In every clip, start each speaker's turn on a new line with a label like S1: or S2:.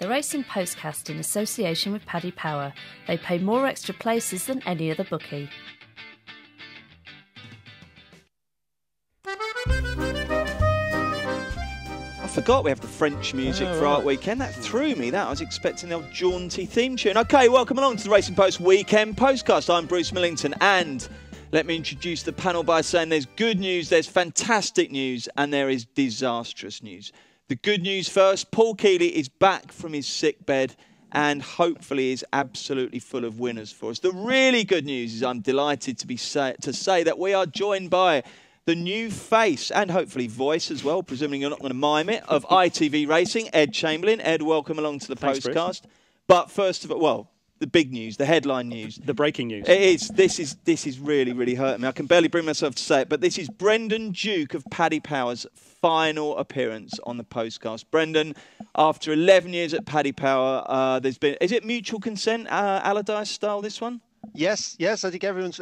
S1: The Racing Postcast in association with Paddy Power. They pay more extra places than any other bookie.
S2: I forgot we have the French music for our weekend. That threw me. I was expecting the old jaunty theme tune. Okay, welcome along to the Racing Post Weekend Postcast. I'm Bruce Millington, and let me introduce the panel by saying there's good news, there's fantastic news, and there is disastrous news. The good news first, Paul Keeley is back from his sick bed and hopefully is absolutely full of winners for us. The really good news is I'm delighted to say that we are joined by the new face and hopefully voice as well, presuming you're not going to mime it, of ITV Racing, Ed Chamberlain. Ed, welcome along to the Postcast. But first of all, well, the big news, the headline news.
S3: The breaking news.
S2: It is. This is really, really hurting me. I can barely bring myself to say it, but this is Brendan Duke of Paddy Power's final appearance on the Postcast. Brendan, after 11 years at Paddy Power, there's been, is it mutual consent, Allardyce style, this one?
S4: Yes, I think everyone's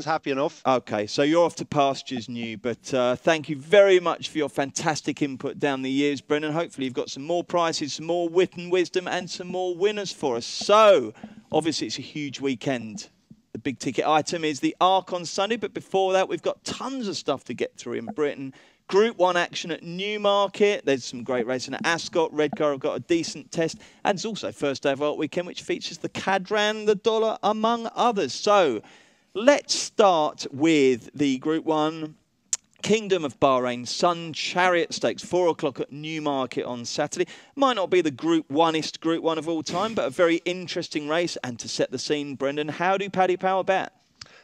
S4: happy enough.
S2: Okay, so you're off to pastures new, but thank you very much for your fantastic input down the years, Brendan. Hopefully you've got some more prizes, some more wit and wisdom, and some more winners for us. So, obviously it's a huge weekend. The big ticket item is the Arc on Sunday, but before that we've got tons of stuff to get through in Britain. Group 1 action at Newmarket. There's some great racing at Ascot. Redcar have got a decent test. And it's also first day of Art Weekend, which features the Cadran, the Dollar, among others. So let's start with the Group 1 Kingdom of Bahrain Sun Chariot Stakes, 4 o'clock at Newmarket on Saturday. Might not be the Group 1-ist Group 1 of all time, but a very interesting race. And to set the scene, Brendan, how do Paddy Power bet?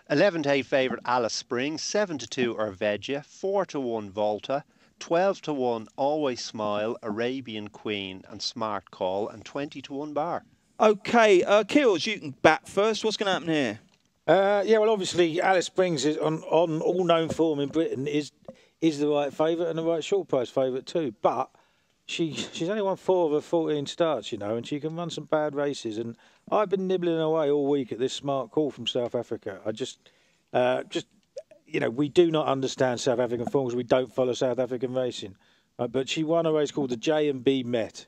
S4: 11-to-8 favourite Alice Springs, 7-to-2 Arvegia, 4-to-1 Volta, 12-to-1 Always Smile, Arabian Queen and Smart Call, and 20-to-1 Bar.
S2: Okay, Keels, you can bat first. What's going to happen here?
S5: Yeah, well, obviously Alice Springs is on all known form in Britain is the right favourite and the right short price favourite too. But she's only won 4 of her 14 starts, you know, and she can run some bad races. And I've been nibbling away all week at this Smart Call from South Africa. I just you know, we do not understand South African forms. We don't follow South African racing. But she won a race called the J&B Met.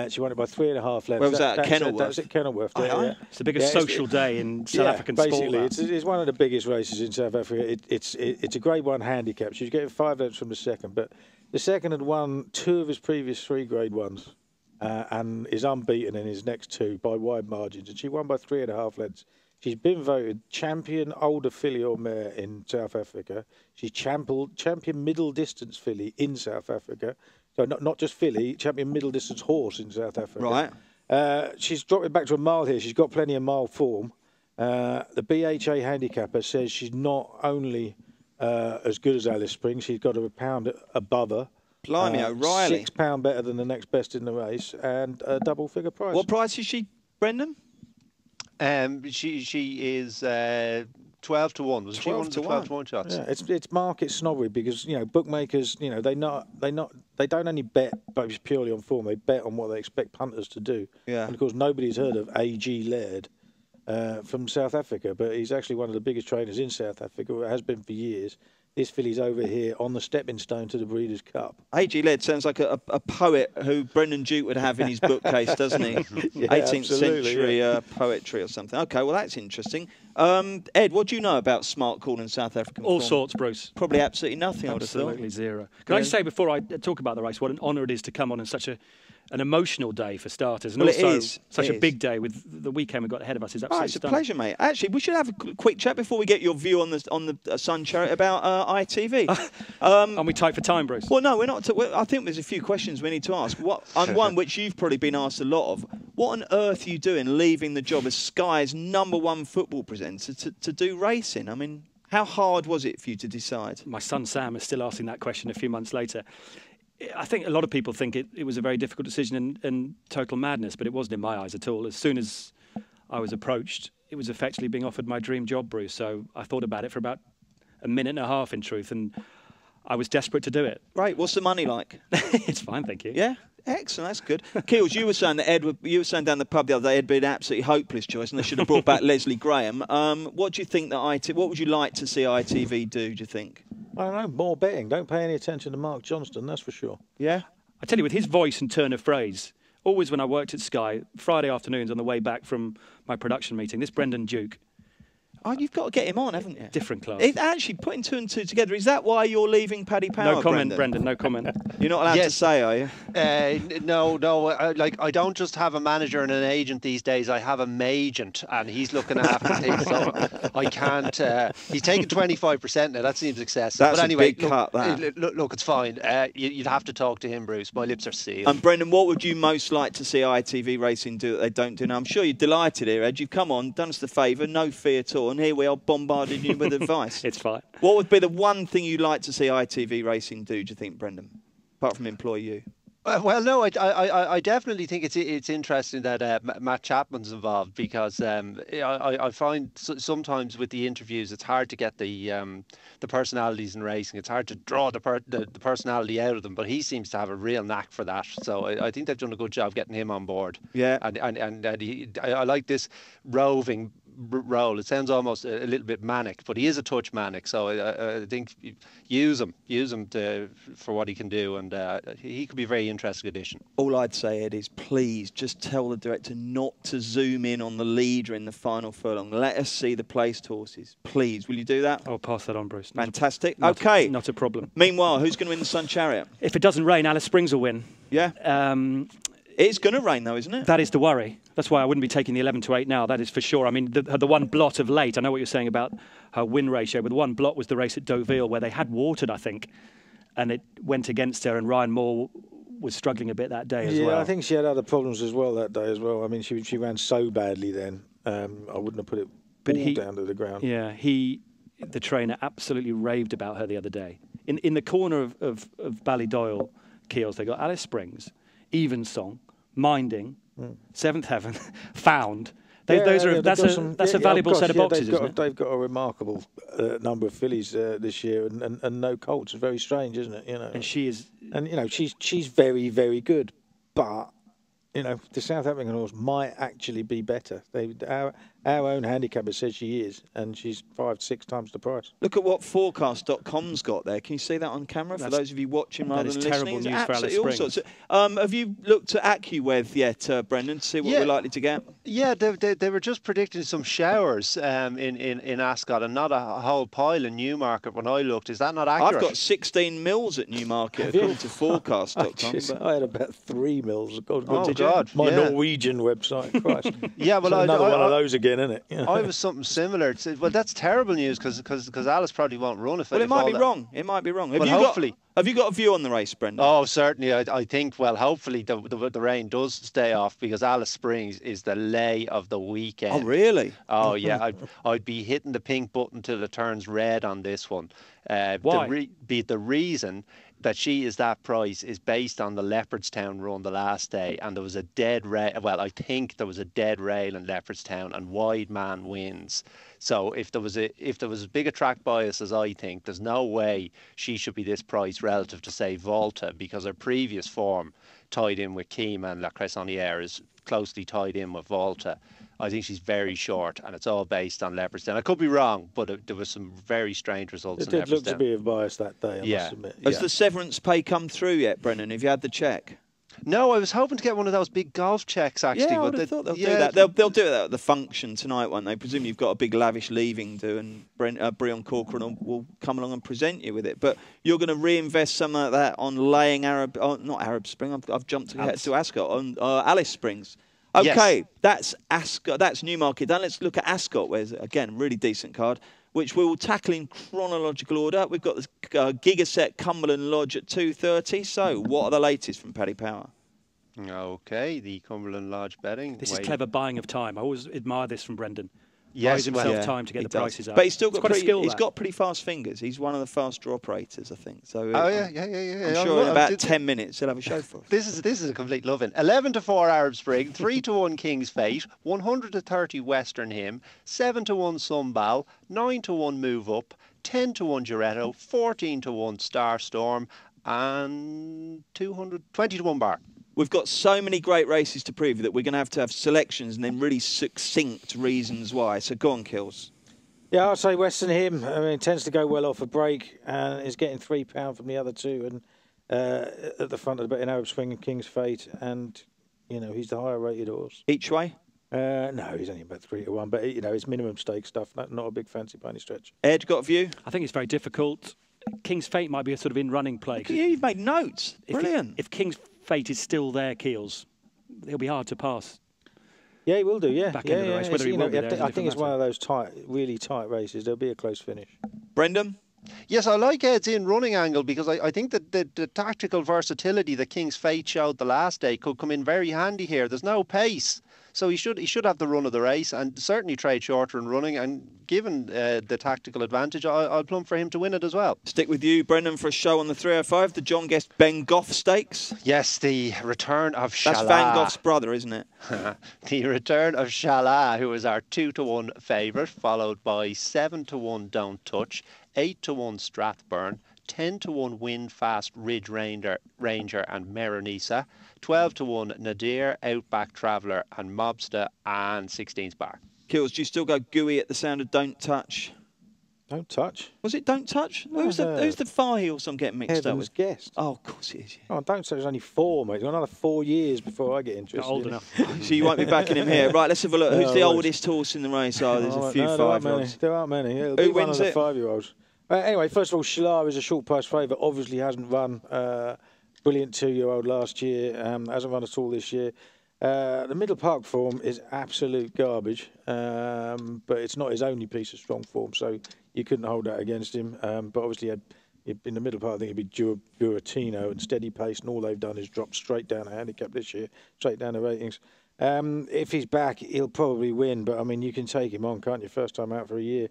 S5: She won it by 3.5 lengths.
S2: Where was that? At Kenilworth?
S5: That was at Kenilworth. Yeah.
S3: It's the biggest social day in South African sport.
S5: Basically, it's one of the biggest races in South Africa. It's a Grade 1 handicap. She's getting 5 lengths from the second, but the second had won 2 of his previous 3 Grade 1s and is unbeaten in his next 2 by wide margins. And she won by 3.5 lengths. She's been voted champion older filly or mare in South Africa. She's champion middle distance filly in South Africa. So not just filly, champion middle distance horse in South Africa.
S2: Right.
S5: She's dropped it back to a mile here. She's got plenty of mile form. The BHA handicapper says she's not only as good as Alice Springs, she's got a pound above her.
S2: Blimey, O'Reilly.
S5: £6 better than the next best in the race and a double figure price.
S2: What price is she, Brendan?
S4: She is 12-to-1. Was she one of the 12-to-1 shots?
S5: Yeah, it's market snobbery because, you know, bookmakers, you know, they don't only bet based purely on form. They bet on what they expect punters to do.
S2: Yeah.
S5: And of course, nobody's heard of A.G. Laird from South Africa, but he's actually one of the biggest trainers in South Africa. It has been for years. This filly's over here on the stepping stone to the Breeders' Cup.
S2: A.G. Laird sounds like a poet who Brendan Duke would have in his bookcase, doesn't he?
S5: Yeah,
S2: 18th century poetry or something. Okay, well, that's interesting. Ed, what do you know about Smart Call in South African
S3: All
S2: form?
S3: sorts, Bruce.
S2: Probably absolutely nothing, I would have thought.
S3: Absolutely zero. Can I just say before I talk about the race, what an honour it is to come on such an emotional day for starters, and also such a big day with the weekend we've got ahead of us. Is absolutely
S2: it's
S3: stunning.
S2: a pleasure, mate. Actually, we should have a quick chat before we get your view on the Sun Chariot about ITV.
S3: Are we tight for time, Bruce?
S2: Well, no, we're not. I think there's a few questions we need to ask. One which you've probably been asked a lot of. What on earth are you doing leaving the job as Sky's #1 football presenter to do racing? I mean, how hard was it for you to decide?
S3: My son Sam is still asking that question a few months later. I think a lot of people think it was a very difficult decision and total madness, but it wasn't in my eyes at all. As soon as I was approached, it was effectively being offered my dream job, Bruce. So I thought about it for about a minute and a half, in truth, and I was desperate to do it.
S2: Right. What's the money like?
S3: It's fine, thank you.
S2: Yeah. Excellent, that's good. Keels, you were saying that you were saying down the pub the other day Ed had been an absolutely hopeless choice, and they should have brought back Leslie Graham. What do you think that what would you like to see ITV do? Do you think?
S5: I don't know. More betting. Don't pay any attention to Mark Johnston, that's for sure.
S2: Yeah.
S3: I tell you, with his voice and turn of phrase, always when I worked at Sky, Friday afternoons on the way back from my production meeting, this Brendan Duke.
S2: Oh, you've got to get him on, haven't you?
S3: Different class.
S2: It actually putting 2 and 2 together. Is that why you're leaving Paddy Power?
S3: No comment, Brendan. No comment.
S2: You're not allowed to say, are you?
S4: No. I don't just have a manager and an agent these days. I have a magent, and he's looking after things. So I can't. He's taking 25% now. That seems excessive.
S2: That's
S4: but anyway,
S2: a big cut. That.
S4: Look, it's fine. You'd have to talk to him, Bruce. My lips are sealed.
S2: And Brendan, what would you most like to see ITV Racing do that they don't do now? I'm sure you're delighted here, Ed. You've come on, done us the favour, no fee at all, and here we are bombarding you with advice.
S3: It's fine.
S2: What would be the one thing you'd like to see ITV Racing do, do you think, Brendan, apart from employ you?
S4: Well, no, I definitely think it's interesting that Matt Chapman's involved, because I find sometimes with the interviews it's hard to get the personalities in racing. It's hard to draw the personality out of them, but he seems to have a real knack for that. So I think they've done a good job getting him on board.
S2: Yeah,
S4: and I like this roving role. It sounds almost a little bit manic, but he is a touch manic. So I think use him for what he can do, and he could be a very interesting addition.
S2: All I'd say, Ed, is please just tell the director not to zoom in on the leader in the final furlong. Let us see the placed horses, please. Will you do that?
S3: I'll pass that on, Bruce.
S2: Fantastic.
S3: Okay. Not a problem.
S2: Meanwhile, who's going to win the Sun Chariot?
S3: If it doesn't rain, Alice Springs will win.
S2: Yeah. It's going to rain, though, isn't it?
S3: That is the worry. That's why I wouldn't be taking the 11 to 8 now. That is for sure. I mean, the one blot of late, I know what you're saying about her win ratio, but the one blot was the race at Deauville where they had watered, I think, and it went against her, and Ryan Moore was struggling a bit that day as well.
S5: Yeah, I think she had other problems as well that day as well. I mean, she ran so badly then. I wouldn't have put it down to the ground.
S3: Yeah, the trainer, absolutely raved about her the other day. In the corner of Ballydoyle Keels, they got Alice Springs, Evensong, Minding, Seventh Heaven, Found. That's a valuable set of boxes, isn't it?
S5: They've got a remarkable number of fillies this year, and no colts. It's very strange, isn't it?
S3: And she is,
S5: and she's very, very good, but the Southampton horse might actually be better. Our own handicapper says she is, and she's 5-6 times the price.
S2: Look at what Forecast.com's got there. Can you see that on camera for those of you watching rather than listening?
S3: That is terrible news for Alice Springs.
S2: Have you looked at AccuWeather yet, Brendan, to see what we're likely to get?
S4: Yeah, they were just predicting some showers in Ascot, and not a whole pile in Newmarket when I looked. Is that not accurate?
S2: I've got 16 mils at Newmarket according to Forecast.com.
S5: I had about 3 mils.
S4: God,
S5: my Norwegian website. Christ.
S4: Yeah, well,
S5: another one of those again, isn't it? Yeah.
S4: I was something similar. Well, that's terrible news because Alice probably won't run if.
S2: Well, it might be wrong. It might be wrong. Have you got a view on the race, Brendan?
S4: Oh, certainly. I think. Well, hopefully the rain does stay off, because Alice Springs is the lay of the weekend.
S2: Oh, really?
S4: Oh, yeah. I'd be hitting the pink button till it turns red on this one.
S3: Why?
S4: The reason that she is that price is based on the Leopardstown run the last day, and there was a dead rail. Well, I think there was a dead rail in Leopardstown, and Wide Man wins. So if there was as big a track bias as I think, there's no way she should be this price relative to, say, Volta, because her previous form tied in with Kima and La Cressonnière is closely tied in with Volta. I think she's very short, and it's all based on Leopardstown. I could be wrong, but there was some very strange results in Leopardstown.
S5: It did look to be a bias that day, I must admit.
S2: Has the severance pay come through yet, Brendan? Have you had the cheque?
S4: No, I was hoping to get one of those big golf checks, actually.
S2: Yeah, I would have thought they'll do that. They'll do it at the function tonight, won't they? Presume you've got a big lavish leaving do, and Breon Corcoran will come along and present you with it. But you're going to reinvest some of that on laying not Arab Spring. I've jumped to Ascot on Alice Springs. Okay, yes. That's Ascot. That's Newmarket. Then let's look at Ascot, where again really decent card, which we will tackle in chronological order. We've got the Gigaset Cumberland Lodge at 2:30. So, what are the latest from Paddy Power?
S4: Okay, the Cumberland Lodge betting.
S3: This is clever buying of time. I always admire this from Brendan.
S4: Yes,
S3: buys himself time to get the prices up.
S2: But he's still got pretty fast fingers. He's one of the fast draw operators, I think. So I'm sure in about 10 minutes he'll have a show for us.
S4: This is a complete loving. 11 to 4 Arab Spring, 3 to 1 King's Fate, 100 to 30 Western Hymn, 7 to 1 Sunbal, 9 to 1 Move Up, 10 to 1 Giretto, 14 to 1 Star Storm, and 20 to 1 Bar.
S2: We've got so many great races to preview that we're going to have selections and then really succinct reasons why. So go on, Kills.
S5: Yeah, I'd say Western Hymn. I mean, it tends to go well off a break and is getting £3 from the other two. And at the front of the bet in Arab Spring and King's Fate. And You know, he's the higher rated horse.
S2: Each way?
S5: No, he's only about 3 to 1, but you know, it's minimum stake stuff. Not a big fancy by any stretch.
S2: Ed, got a view?
S3: I think it's very difficult. King's Fate might be a sort of in-running play.
S2: Look at you, you've made notes. Brilliant.
S3: If King's Fate is still there, Keels, he'll be hard to pass.
S5: Yeah, he will do. Yeah,
S3: Back into the race, whether he will be there.
S5: I think it's one of those really tight races. There'll be a close finish.
S2: Brendan?
S4: Yes, I like Ed's in-running angle because I think that the tactical versatility that King's Fate showed the last day could come in very handy here. There's no pace, so he should have the run of the race and certainly trade shorter in running. And given the tactical advantage, I'll plumb for him to win it as well.
S2: Stick with you, Brendan, for a show on the 305, the John Guest Ben Goff Stakes.
S4: Yes, the return of Shala.
S2: That's Van Gogh's brother, isn't it?
S4: The return of Shala, who is our 2 to 1 favourite, followed by 7 to 1 Don't Touch, 8 to 1 Strathburn, 10 to 1 Win Fast Ridge Ranger and Meronisa, 12 to 1 Nadir, Outback Traveller and Mobster, and 16th Bar.
S2: Kills, do you still go gooey at the sound of Don't Touch?
S5: Don't Touch?
S2: Was it Don't Touch? Who's the far heels I'm getting mixed up with?
S5: Guest.
S2: Oh, of course it is. Yeah.
S5: Oh, Don't Touch is only 4, mate. You've got another 4 years before I get interested.
S3: Not old enough.
S2: So you won't be backing him here. Right, let's have a look. Who's the oldest horse in the race? Oh, there's a few 5-year-olds.
S5: There aren't many. It'll
S2: Who
S5: be one
S2: wins
S5: of the
S2: it?
S5: 5-year-olds. Anyway, first of all, Shala is a short price favourite. Obviously hasn't run. Brilliant 2-year-old last year. Hasn't run at all this year. The Middle Park form is absolute garbage, but it's not his only piece of strong form, so you couldn't hold that against him. But obviously, in the Middle Park, I think it'd be Buratino and Steady Pace, and all they've done is drop straight down the handicap this year, straight down the ratings. If he's back, he'll probably win, but I mean, you can take him on, can't you? First time out for a year.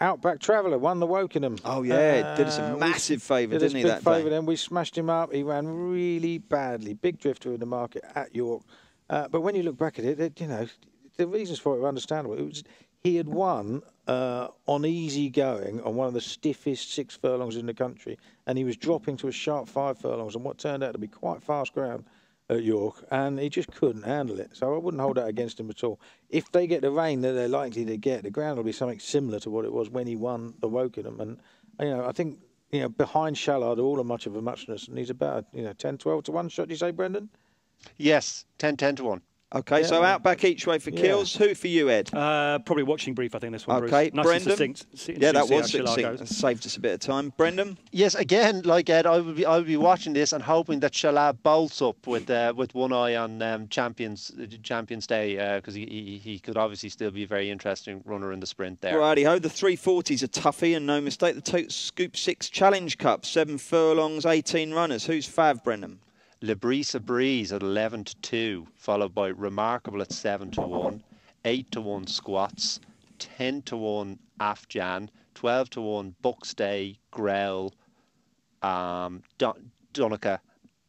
S5: Outback Traveller won the Wokingham.
S2: Oh, yeah, did us a massive favour, didn't he, that day?
S5: Then we smashed him up. He ran really badly. Big drifter in the market at York. But when you look back at it, you know, the reasons for it are understandable. He had won on easy going on one of the stiffest 6 furlongs in the country, and he was dropping to a sharp 5 furlongs on what turned out to be quite fast ground at York, and he just couldn't handle it. So I wouldn't hold that against him at all. If they get the rain that they're likely to get, the ground will be something similar to what it was when he won the Wokingham. And you know, I think behind Shallard all are much of a muchness, and he's about 10, 12 to 1 shot. Do you say, Brendan?
S4: Yes, 10 to 1.
S2: Okay, so Outback each way for Kills. Who for you, Ed?
S3: Probably Watching Brief, I think, this one,
S2: Okay,
S3: Bruce. Nice
S2: Brendan.
S3: Succinct.
S2: Yeah, that was succinct. That saved us a bit of time. Brendan?
S4: Yes, again, like Ed, I would be watching this and hoping that Shala bolts up with one eye on Champions Day, because he could obviously still be a very interesting runner in the sprint there.
S2: Righty-ho, the 340's a toughie, and no mistake, the Tote Scoop 6 Challenge Cup, 7 furlongs, 18 runners. Who's fav, Brendan?
S4: Lebrisa Breeze at 11 to 2, followed by Remarkable at 7 to 1, 8 to 1 Squats, 10 to 1 Afghan, 12 to 1 Buckstay, Grell, Donica,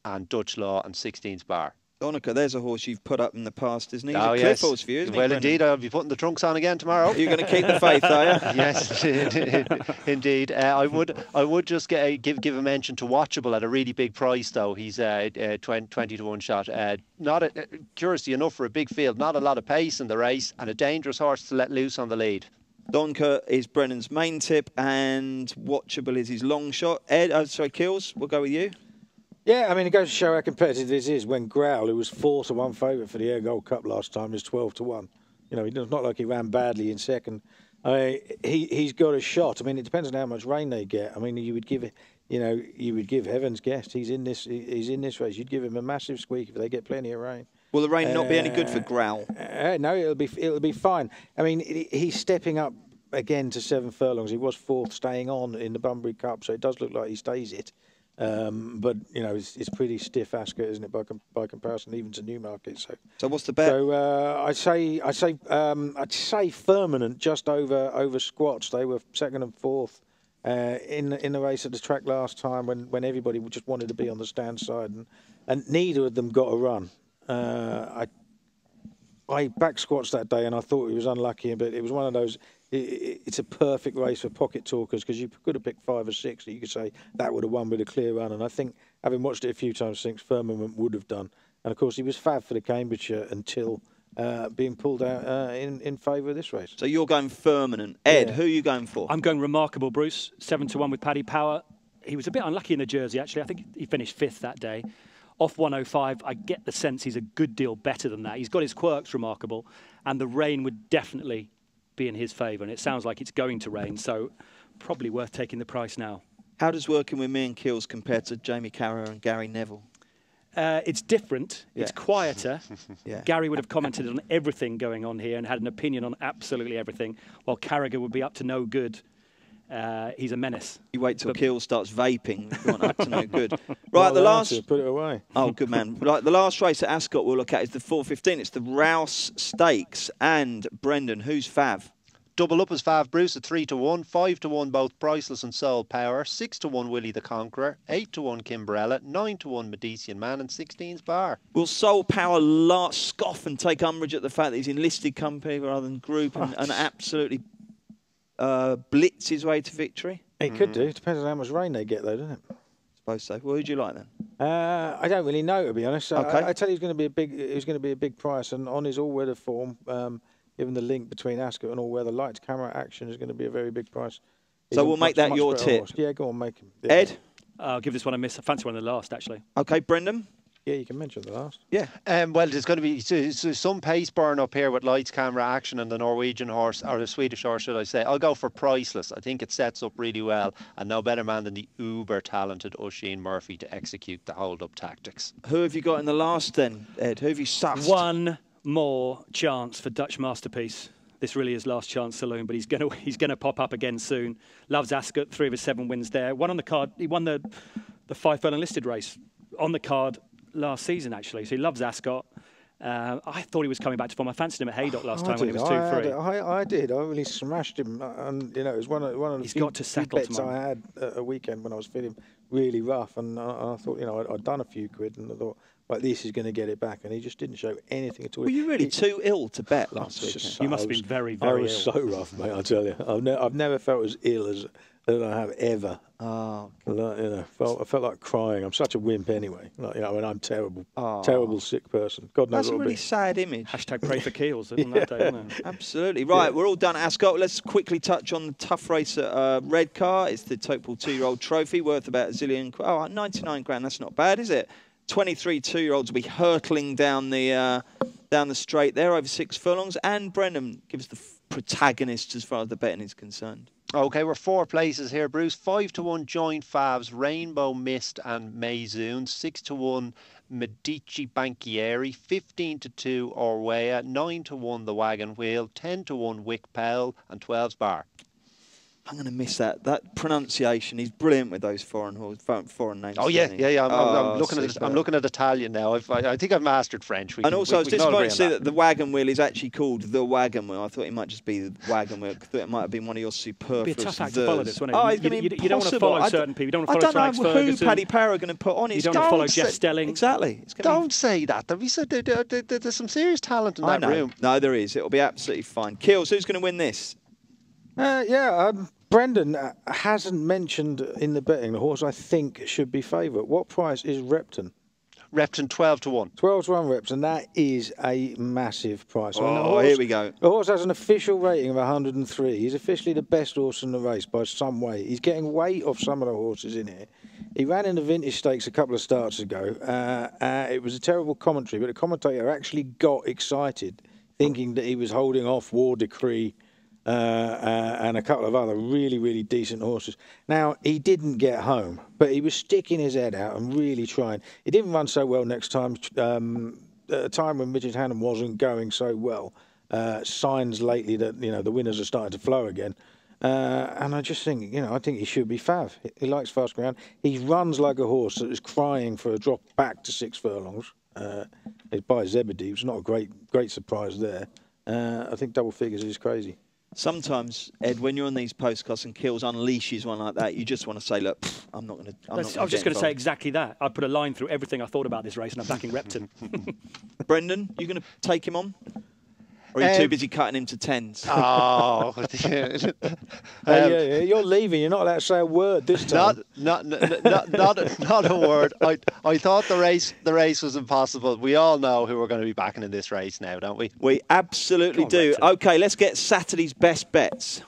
S4: and Dutch Law, and 16th Bar.
S2: Donica, there's a horse you've put up in the past, isn't he? He's
S4: a
S2: cliff horse for you, isn't he?
S4: Well, indeed, I'll be putting the trunks on again tomorrow.
S2: You're going to keep the faith, are you?
S4: Yes, indeed. I would just give a mention to Watchable at a really big price, though. He's 20 to 1 shot. Curiously enough, for a big field, not a lot of pace in the race, and a dangerous horse to let loose on the lead.
S2: Donker is Brennan's main tip, and Watchable is his long shot. Ed, Kills, we'll go with you.
S5: Yeah, I mean, it goes to show how competitive this is when Growl, who was 4 to 1 favourite for the Air Gold Cup last time, is 12 to 1. You know, it's not like he ran badly in second. I mean, he's got a shot. I mean, it depends on how much rain they get. I mean, you would give Heaven's Guest. He's in this race. You'd give him a massive squeak if they get plenty of rain.
S2: Will the rain not be any good for Growl?
S5: No, it'll be fine. I mean, he's stepping up again to 7 furlongs. He was 4th, staying on in the Bunbury Cup, so it does look like he stays it. But you know, it's pretty stiff Ascot, isn't it, by comparison, even to Newmarket.
S2: So what's the bet?
S5: So I'd say Firmament just over Squats. They were 2nd and 4th in the race at the track last time when everybody just wanted to be on the stand side, and neither of them got a run. I backed Squats that day, and I thought he was unlucky, but it was one of those. It's a perfect race for pocket talkers because you could have picked 5 or 6 that you could say that would have won with a clear run. And I think, having watched it a few times, I think Firmament would have done. And of course, he was fab for the Cambridgeshire until being pulled out in favour of this race.
S2: So you're going Firmament. Ed, who are you going for?
S3: I'm going Remarkable, Bruce. 7 to 1 with Paddy Power. He was a bit unlucky in the Jersey, actually. I think he finished 5th that day. Off 105, I get the sense he's a good deal better than that. He's got his quirks remarkable, and the rain would definitely be in his favour, and it sounds like it's going to rain, so probably worth taking the price now.
S2: How does working with me and Kills compare to Jamie Carragher and Gary Neville?
S3: It's different.
S2: Yeah.
S3: It's quieter.
S2: Yeah.
S3: Gary would have commented on everything going on here and had an opinion on absolutely everything, while Carragher would be up to no good. He's a menace.
S2: You wait till Kills starts vaping. You want up to no good. Right, the last.
S5: Put it away.
S2: Oh, good man. Right, the last race at Ascot we'll look at is the 4:15. It's the Rouse Stakes. And Brendan, who's fav?
S4: Double up as Fav Bruce at 3-1, 5-1 both Priceless and Soul Power, 6-1 Willie the Conqueror, 8-1 Kimbrella, 9-1 Medician Man, and 16's Bar.
S2: Will Soul Power scoff and take umbrage at the fact that he's enlisted company rather than group and absolutely blitz his way to victory?
S5: It could do. It depends on how much rain they get, though, doesn't it?
S2: I suppose so. Well, who'd you like then?
S5: I don't really know, to be honest.
S2: Okay.
S5: I tell you, he's going to be a big price, and on his all-weather form. Given the link between Ascot and all-weather lights, camera action is going to be a very big price.
S2: So we'll make that your tip.
S5: Yeah, go on, make him. Yeah.
S2: Ed?
S3: I'll give this one a miss. I fancy one of the last, actually.
S2: Okay, Brendan?
S5: Yeah, you can mention the last.
S2: Yeah.
S4: Well, there's going to be some pace burn up here with lights, camera action, and the Norwegian horse, or the Swedish horse, should I say. I'll go for Priceless. I think it sets up really well, and no better man than the uber-talented Oisin Murphy to execute the hold-up tactics.
S2: Who have you got in the last then, Ed? Who have you sussed?
S3: One more chance for Dutch Masterpiece. This really is last chance saloon, but he's gonna pop up again soon. Loves Ascot, 3 of his 7 wins there. One on the card. He won the 5 furlong listed race on the card last season, actually. So he loves Ascot. I thought he was coming back to form. I fancied him at Haydock last time when he was 2-3.
S5: I did. I really smashed him, and it was one of the few bets
S3: tomorrow.
S5: I had at a weekend when I was feeling really rough, and I thought, I'd done a few quid, and I thought, like, this is going to get it back, and he just didn't show anything at all.
S2: Were you really too ill to bet last week?
S3: You must have been very, very ill.
S5: I was so rough, mate, I tell you. I've never felt as ill as I have ever.
S2: Oh,
S5: I felt like crying. I'm such a wimp anyway. And I'm terrible sick person. God knows.
S2: That's a really sad image.
S3: Hashtag pray for Keels on that day, isn't it?
S2: Absolutely. Right, we're all done at Ascot. Let's quickly touch on the tough race at Redcar. It's the Topol 2-year-old trophy worth about a zillion. 99 grand. That's not bad, is it? 23 2-year-olds will be hurtling down the straight there over 6 furlongs. And Brennan gives the protagonist as far as the betting is concerned.
S4: Okay, we're 4 places here, Bruce. 5-1 Joint Favs, Rainbow Mist and Mayzoon. 6-1 Medici Banchieri. 15-2 Orwea. 9-1 The Wagon Wheel. 10-1 Wick Powell. And 12's Bar.
S2: I'm going to miss that. That pronunciation. He's brilliant with those foreign names.
S4: Oh yeah. I'm looking at Italian now. I think I've mastered French.
S2: I was disappointed to see that the Wagon Wheel is actually called the Wagon Wheel. I thought it might just be the Wagon Wheel. I thought it might have been one of your superfluous.
S3: It'd be a tough act to follow this, wouldn't it?
S2: Oh, it's going to be
S3: you don't want to follow certain people. You don't want to follow Alex
S2: Ferguson. I don't know who Paddy
S3: Ferguson.
S2: Power are going to put on.
S3: You don't want to follow Jeff Stelling.
S2: Exactly.
S4: Don't say that. There's some serious talent in that room.
S2: No, there is. It'll be absolutely fine. Kills, who's going to win this?
S5: Brendan hasn't mentioned in the betting the horse I think should be favourite. What price is Repton?
S4: Repton 12-1.
S5: 12-1 Repton. That is a massive price.
S2: Here we go.
S5: The horse has an official rating of 103. He's officially the best horse in the race by some way. He's getting weight off some of the horses in here. He ran in the Vintage Stakes a couple of starts ago. It was a terrible commentary, but the commentator actually got excited, thinking that he was holding off War Decree and a couple of other really, really decent horses. Now, he didn't get home, but he was sticking his head out and really trying. He didn't run so well next time, at a time when Richard Hannum wasn't going so well. Signs lately that, the winners are starting to flow again. And I just think, I think he should be fav. He likes fast ground. He runs like a horse that is crying for a drop back to 6 furlongs. It's by Zebedee. It's not a great surprise there. I think double figures is crazy.
S2: Sometimes, Ed, when you're on these postcasts and Kills unleashes one like that, you just want to say, look, I'm not going to.
S3: I was just going to say exactly that. I put a line through everything I thought about this race, and I'm backing Repton.
S2: Brendan, you going to take him on? Or are you too busy cutting him to 10s?
S4: Oh,
S5: you're leaving. You're not allowed to say a word this time.
S4: Not a word. I thought the race was impossible. We all know who we're going to be backing in this race now, don't we?
S2: We absolutely do.
S3: Repton.
S2: Okay, let's get Saturday's best bets.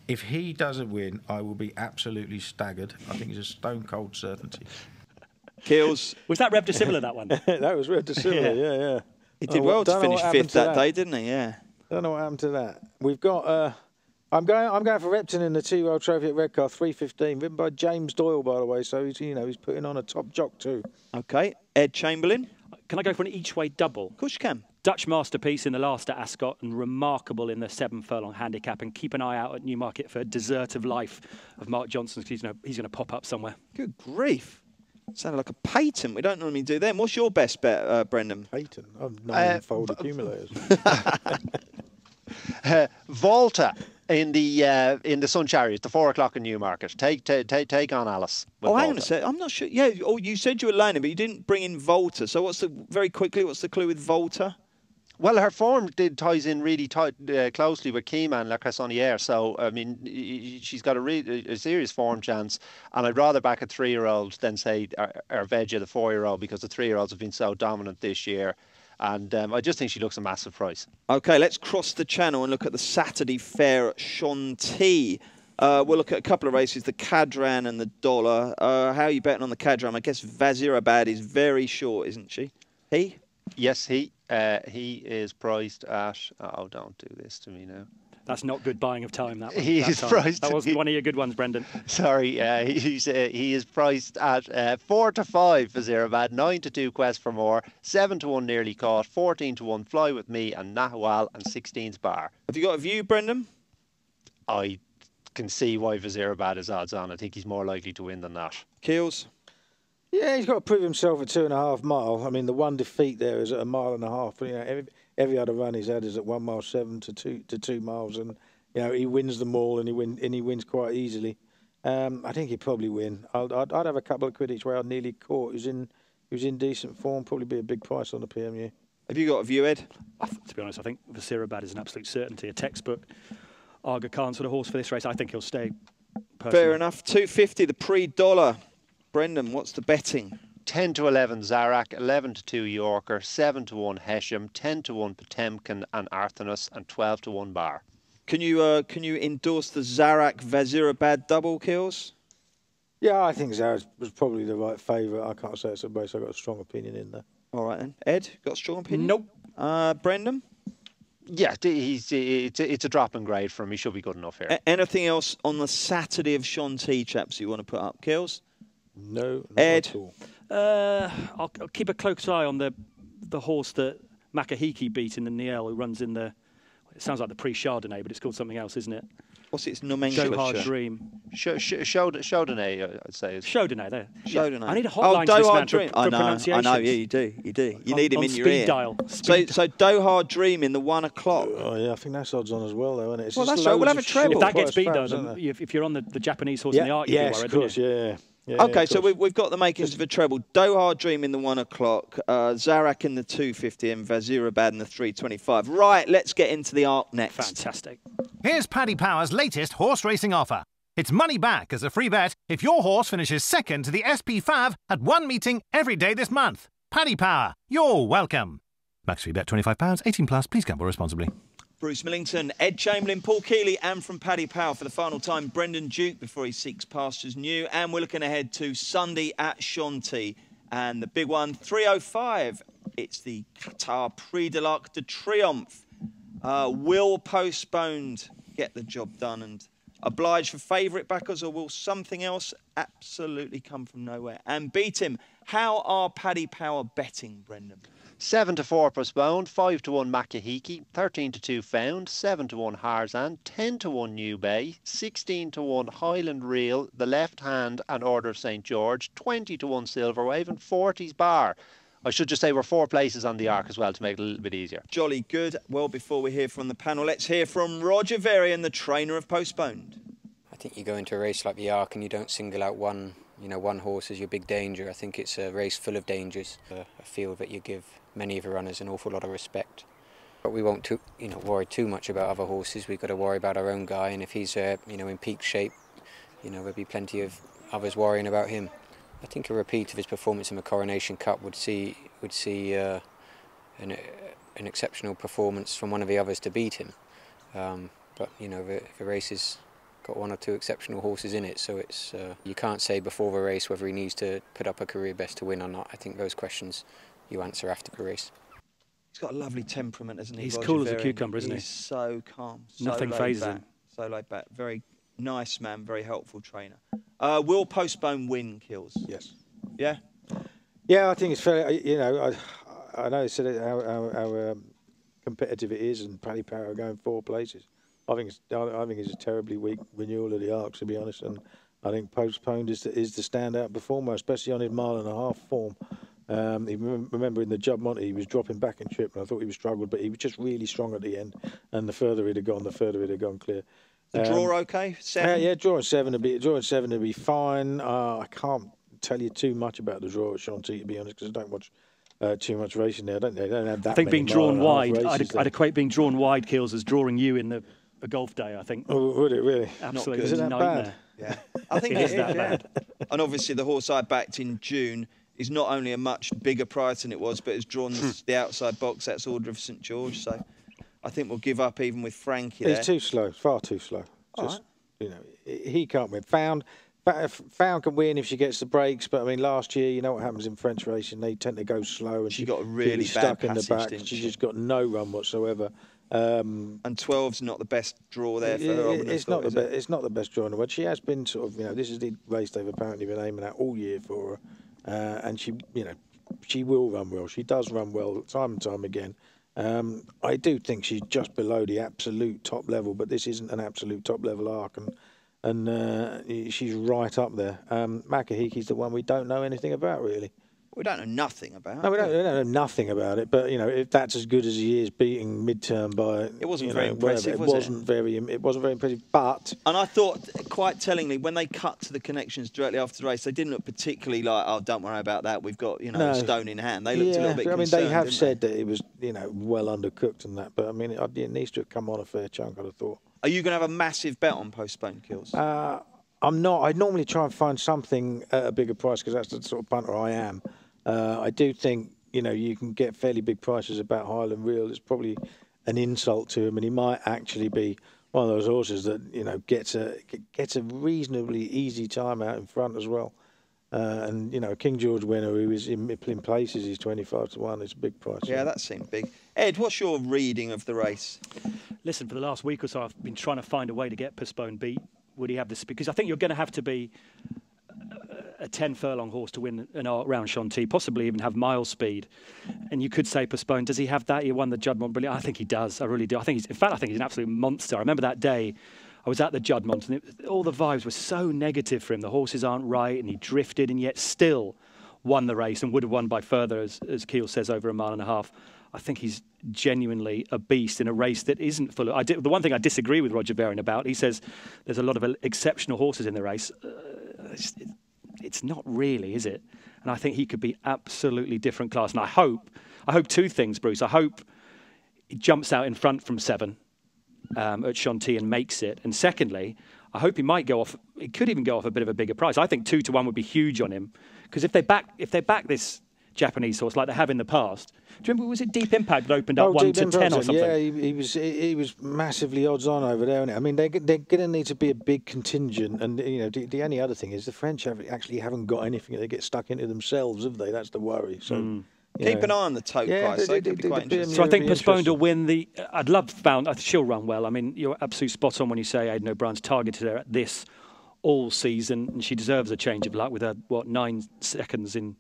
S5: If he doesn't win, I will be absolutely staggered. I think it's a stone cold certainty.
S2: Keels.
S3: Was that Rev Similar, that one?
S5: That was Red Similar, yeah.
S2: He did well to finish 5th that day, didn't he? Yeah.
S5: I don't know what happened to that. We've got. I'm going for Repton in the 2-year-old trophy at Redcar, 3:15, written by James Doyle, by the way. So he's putting on a top jock too.
S2: Okay, Ed Chamberlain.
S3: Can I go for an each-way double?
S2: Of course you can.
S3: Dutch masterpiece in the last at Ascot and remarkable in the 7 furlong handicap. And keep an eye out at Newmarket for Desert of Life of Mark Johnson, because he's going to pop up somewhere.
S2: Good grief. Sounded like a patent. We don't normally do them. What's your best bet, Brendan?
S5: Patent? I've 9-fold accumulators.
S4: Volta in the Sun Chariot, the 4 o'clock in Newmarket. Take on Alice.
S2: Oh, hang on a sec. I'm not sure. Yeah. Oh, you said you were laning, but you didn't bring in Volta. So what's the clue with Volta?
S4: Well, her form ties in really closely with Keyman La Cassonnière. So, I mean, she's got a serious form chance. And I'd rather back a 3-year-old than, say, Arvegia, the 4-year-old, because the 3-year-olds have been so dominant this year. And I just think she looks a massive price.
S2: OK, let's cross the channel and look at the Saturday fair at Chantilly. We'll look at a couple of races, the Cadran and the Dollar. How are you betting on the Cadran? I guess Vazirabad is very short, isn't she? He?
S4: Yes, he is priced at... Oh, don't do this to me now.
S3: That's not good buying of time, that one.
S4: He is priced...
S3: That wasn't one of your good ones, Brendan.
S4: Sorry, he is priced at 4 to 5 for Zerabad, 9 to 2 Quest for More, 7 to 1 Nearly Caught, 14 to 1 Fly With Me and Nahwal, and 16's Bar.
S2: Have you got a view, Brendan?
S4: I can see why Vazirabad is odds on. I think he's more likely to win than that.
S2: Keels?
S5: Yeah, he's got to prove himself at 2.5 mile. I mean, the one defeat there is at 1.5 miles. But every other run he's had is at 1 mile 7 to 2 miles, and he wins them all, and he wins quite easily. I think he'd probably win. I'd have a couple of quid each way. I'd Nearly Caught. Who's in decent form. Probably be a big price on the PMU.
S2: Have you got a view, Ed?
S3: To be honest, I think Vazirabad is an absolute certainty, a textbook Aga Khan sort of horse for this race. I think he'll stay. Personally.
S2: Fair enough. 250, the pre-dollar. Brendan, what's the betting?
S4: 10 to 11 Zarak, 11 to 2 Yorker, 7 to 1 Hesham, 10 to 1 Potemkin and Arthanus, and 12 to 1 Bar.
S2: Can you endorse the Zarak Vazirabad double, Kills?
S5: Yeah, I think Zarak was probably the right favourite. I can't say it's a race. I've got a strong opinion in there.
S2: All right then. Ed, got a strong opinion?
S3: Nope.
S2: Brendan?
S4: Yeah, it's a drop in grade for him. He should be good enough here.
S2: Anything else on the Saturday of Chantilly, chaps, you want to put up, Kills?
S5: No, not
S2: Ed?
S5: at all.
S3: I'll keep a close eye on the horse that Makahiki beat in the Niel, who runs in the... It sounds like the pre-Chardonnay, but it's called something else, isn't it?
S2: What's its nomenclature?
S3: Dohar Dream.
S4: Chardonnay, I'd say.
S3: Chardonnay, there.
S2: Chardonnay.
S3: I need a hotline to this man for pronunciation.
S2: I know, yeah, you do. You need him in your ear.
S3: Dial.
S2: So Dohar Dream in the 1 o'clock.
S5: Oh, yeah, I think that's odds on as well, though, isn't it?
S2: Well, that's right. We'll have a treble.
S3: If that gets beat, though, then if you're on the Japanese horse in the art, you'll be worried,
S5: of course, yeah.
S2: Okay, so we've got the makings of a treble. Dohar Dream in the 1 o'clock, Zarak in the 250 and Vazirabad in the 325. Right, let's get into the ARC next.
S3: Fantastic.
S6: Here's Paddy Power's latest horse racing offer. It's money back as a free bet if your horse finishes second to the SP Fav at one meeting every day this month. Paddy Power, you're welcome. Max free bet £25, 18 plus. Please gamble responsibly.
S2: Bruce Millington, Ed Chamberlain, Paul Keeley, and from Paddy Power for the final time, Brendan Duke before he seeks pastures new. And we're looking ahead to Sunday at Chantilly. And the big one, 3:05. It's the Qatar Prix de l'Arc de Triomphe. Will Postponed get the job done and oblige for favourite backers, or will something else absolutely come from nowhere and beat him? How are Paddy Power betting, Brendan?
S4: 7 to 4 Postponed, 5 to 1 Makahiki, 13 to 2 Found, 7 to 1 Harzan, 10 to 1 New Bay, 16 to 1 Highland Reel, The Left Hand and Order of St George, 20 to 1 Silver Wave, and 40's Bar. I should just say we're 4 places on the arc as well to make it a little bit easier.
S2: Jolly good. Well, before we hear from the panel, let's hear from Roger Varian, the trainer of Postponed.
S7: I think you go into a race like the Arc and you don't single out one horse as your big danger. I think it's a race full of dangers, a field that you give many of the runners an awful lot of respect. But we won't worry too much about other horses. We've got to worry about our own guy, and if he's in peak shape, there'll be plenty of others worrying about him. I think a repeat of his performance in the Coronation Cup would see an exceptional performance from one of the others to beat him. But the race has got 1 or 2 exceptional horses in it, so it's you can't say before the race whether he needs to put up a career best to win or not. I think those questions you answer after the race.
S2: He's got a lovely temperament, hasn't he?
S3: He's
S2: Roger
S3: cool as a
S2: Varian?
S3: cucumber, isn't he?
S2: He's so calm. So
S3: Nothing phases him.
S2: So laid back. Very nice man, very helpful trainer. Will Postpone win, Kills?
S5: Yes.
S2: Yeah?
S5: Yeah, I think it's fair. You know, I know they said how competitive it is, and Paddy Power are going 4 places. I think it's a terribly weak renewal of the Arcs, to be honest, and I think Postponed is the standout performer, especially on his 1.5 mile form. Remember in the Judd-Monte he was dropping back in trip, and I thought he was struggled, but he was just really strong at the end. And the further he'd have gone clear.
S2: The draw okay? 7?
S5: Yeah, drawing 7 to be fine. I can't tell you too much about the draw at Chantilly, to be honest, because I don't watch too much racing there. They don't have that.
S3: I think
S5: many
S3: being drawn wide,
S5: I'd
S3: I'd equate being drawn wide, Kills, as drawing you in the golf day, I think.
S5: Oh, would it really?
S3: Absolutely.
S5: Is it that
S3: nightmare.
S5: bad?
S2: Yeah. I think
S3: it is that bad.
S2: And obviously the horse I backed in June is not only a much bigger price than it was, but has drawn the outside box. That's Order of St George. So I think we'll give up even with Frankie there.
S5: He's too slow, far too slow. Just, you know, he can't win. Found can win if she gets the breaks, but I mean, last year, you know what happens in French racing? They tend to go slow, and
S2: she got a really
S5: stuck
S2: bad
S5: in the
S2: passage,
S5: back.
S2: didn't
S5: She's
S2: she?
S5: just got no run whatsoever.
S2: And 12's not the best draw there for her.
S5: It's not the best draw in the world. She has been sort of, you know, this is the race they've apparently been aiming at all year for her, and she, you know, she will run well. She does run well time and time again. I do think she's just below the absolute top level, but this isn't an absolute top level arc, and she's right up there. Makahiki's the one we don't know anything about, really.
S2: We don't know nothing about.
S5: No, we don't know nothing about it. But you know, if that's as good as he is, beating midterm by
S2: it wasn't very impressive.
S5: It wasn't very impressive. But
S2: and I thought, quite tellingly, when they cut to the connections directly after the race, they didn't look particularly like, oh, don't worry about that. We've got a stone in hand. They looked a little bit concerned.
S5: They have said that it was well undercooked and that. But I mean, it needs to have come on a fair chunk, I'd have thought.
S2: Are you going to have a massive bet on Postponed, Kills?
S5: I'm not. I normally try and find something at a bigger price because that's the sort of punter I am. I do think, you can get fairly big prices about Highland Real. It's probably an insult to him, and he might actually be one of those horses that, gets a reasonably easy time out in front as well. And, King George winner who is in places, he's 25 to 1. It's a big price.
S2: Yeah, that seemed big. Ed, what's your reading of the race?
S3: Listen, for the last week or so, I've been trying to find a way to get Postponed beat. Would he have this? Because I think you're going to have to be a 10-furlong horse to win an arc round Chantilly, possibly even have mile speed. And you could say Postponed. Does he have that? He won the Judd-Monte. I think he does. I really do. I think he's an absolute monster. I remember that day I was at the Judd-Monte, and all the vibes were so negative for him. The horses aren't right, and he drifted, and yet still won the race and would have won by further, as Keel says, over 1.5 miles. I think he's genuinely a beast in a race that isn't full of... the one thing I disagree with Roger Varian about, he says there's a lot of exceptional horses in the race. It's not really, is it? And I think he could be absolutely different class. And I hope 2 things, Bruce. I hope he jumps out in front from 7 at Chantilly and makes it. And secondly, I hope he might go off. He could even go off a bit of a bigger price. I think 2 to 1 would be huge on him, because if they back this Japanese horse like they have in the past. Do you remember, was it Deep Impact that opened up 1 to 10 or something?
S5: Yeah, he was massively odds on over there. I mean, they're going to need to be a big contingent, and the only other thing is the French actually haven't got anything. They get stuck into themselves, have they? That's the worry. So
S2: keep an eye on the tote price. That could be quite interesting.
S3: So I think Postponed will win the. I'd love she'll run well. I mean, you're absolutely spot on when you say Aidan O'Brien's targeted her at this all season, and she deserves a change of luck with her 9 seconds in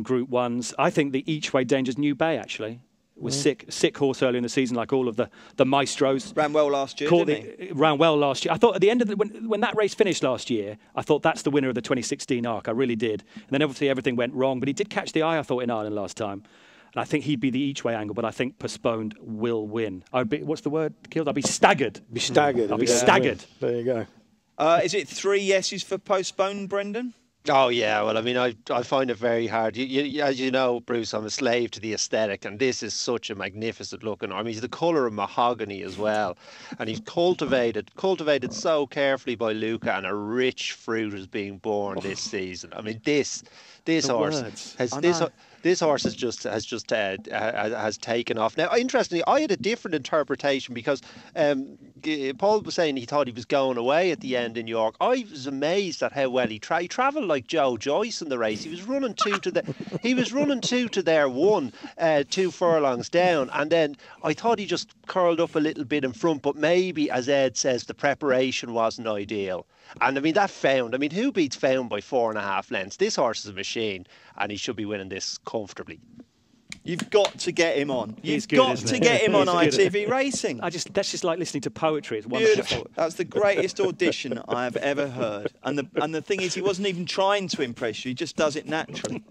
S3: Group 1s. I think the each-way Danger's New Bay actually was sick horse early in the season, like all of the maestros.
S2: Ran well last year, didn't he?
S3: Ran well last year. I thought at the end of when that race finished last year, I thought that's the winner of the 2016 arc. I really did. And then obviously everything went wrong, but he did catch the eye, I thought, in Ireland last time. And I think he'd be the each-way angle, but I think Postponed will win. What's the word, Killed? I'd be staggered.
S5: Be staggered.
S3: I'll be staggered.
S5: There you go.
S2: Is it 3 yeses for Postponed, Brendan?
S4: Oh yeah, well, I mean, I find it very hard. As you know, Bruce, I'm a slave to the aesthetic, and this is such a magnificent looking arm. He's the colour of mahogany as well, and he's cultivated so carefully by Luca, and a rich fruit is being born this season. I mean, this horse has taken off. Now, interestingly, I had a different interpretation because Paul was saying he thought he was going away at the end in York. I was amazed at how well he travelled like Joe Joyce in the race. He was running two to their one, 2 furlongs down, and then I thought he just curled up a little bit in front. But maybe, as Ed says, the preparation wasn't ideal. And I mean, who beats Found by 4.5 lengths? This horse is a machine, and he should be winning this comfortably.
S2: You've got to get him on.
S3: He's
S2: You've got to get him on ITV Racing.
S3: That's just like listening to poetry. It's wonderful.
S2: Beautiful. That's the greatest audition I have ever heard. And the thing is, he wasn't even trying to impress you. He just does it naturally.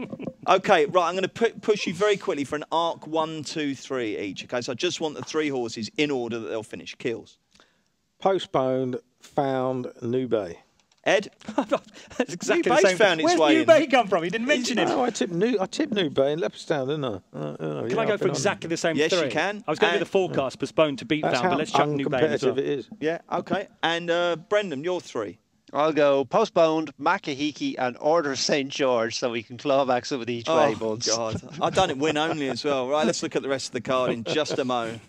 S2: Okay, right. I'm going to push you very quickly for an arc 1, 2, 3 each. Okay, so I just want the 3 horses in order that they'll finish. Kills.
S5: Postponed, Found, New Bay.
S2: Ed?
S3: That's exactly
S2: New
S3: the
S2: Bay's
S3: same.
S2: found its
S3: Where's
S2: way
S3: New
S2: in.
S3: Bay come from? He didn't mention him.
S5: No, I tipped New Bay in Leopardstown, didn't I?
S3: Can I go for exactly the same 3?
S2: Yes, you can.
S3: I was going to do the forecast postponed to beat
S5: That's
S3: Found, but let's chuck New Bay in as well.
S5: uncompetitive it is.
S2: Yeah, okay. And Brendan, your 3.
S4: I'll go Postponed, Makahiki, and Order of St. George, so we can claw back some of these way buds.
S2: God. I've done it win only as well. Right, let's look at the rest of the card in just a moment.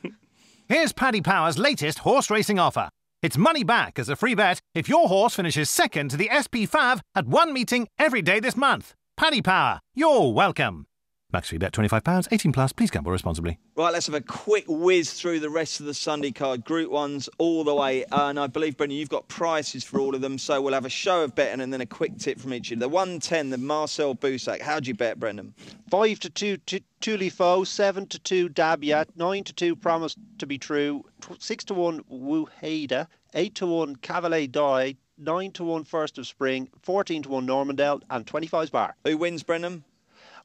S6: Here's Paddy Power's latest horse racing offer. It's money back as a free bet if your horse finishes second to the SP Fav at one meeting every day this month. Paddy Power, you're welcome. Max free bet £25, 18 plus. Please gamble responsibly.
S2: Right, let's have a quick whiz through the rest of the Sunday card. Group 1s all the way. And I believe, Brendan, you've got prices for all of them. So we'll have a show of betting and then a quick tip from each of you. The 110, the Marcel Boussac. How'd you bet, Brendan?
S4: 5 to 2 Tulifo, 7 to 2 Dabiat, 9 to 2 Promise to be True, 6 to 1 Wuheda, 8 to 1 Cavalier Die, 9 to 1 First of Spring, 14 to 1 Normandale, and 25's Bar.
S2: Who wins, Brendan?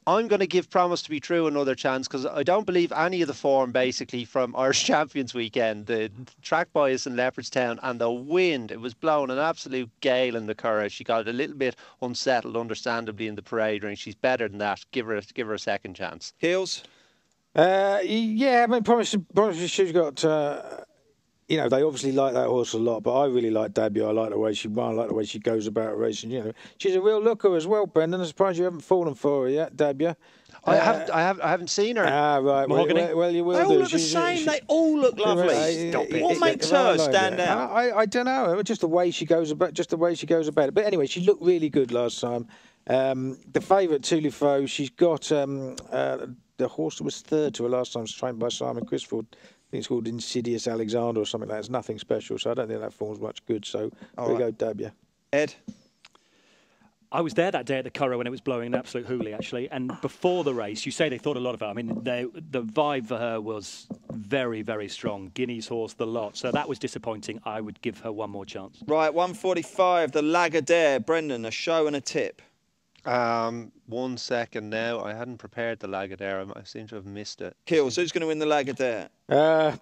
S4: I'm going to give Promise to be True another chance because I don't believe any of the form basically from Irish Champions weekend. The track bias in Leopardstown and the wind, it was blowing an absolute gale in the Curragh. She got a little bit unsettled, understandably, in the parade ring. She's better than that. Give her a second chance.
S2: Heels?
S5: Yeah, I mean, Promise she's got... you know, they obviously like that horse a lot, but I really like Dabia. I like the way she won. I like the way she goes about racing. You know, she's a real looker as well, Brendan. I'm surprised you haven't fallen for her yet, Dabia.
S4: I haven't seen her.
S5: Ah, right. Well, you will
S2: They
S5: do.
S2: all look the same. They all look lovely.
S5: Stop it.
S2: What makes her stand out?
S5: I don't know. Just the way she goes about. it. But anyway, she looked really good last time. The favourite Tulifo, she's got the horse that was third to her last time, was trained by Simon Crisford. I think it's called Insidious Alexander or something like that. It's nothing special, so I don't think that form's much good. So we go Dabia.
S2: Ed?
S3: I was there that day at the Curragh when it was blowing an absolute hoolie, actually. And before the race, you say they thought a lot of her. I mean, the vibe for her was very, very strong. Guinea's horse, the lot. So that was disappointing. I would give her one more chance.
S2: Right, 145, the Lagardère. Brendan, a show and a tip.
S4: 1 second now. I hadn't prepared the Lagardère. I seem to have missed it.
S2: Kills, who's going to win the Lagardère?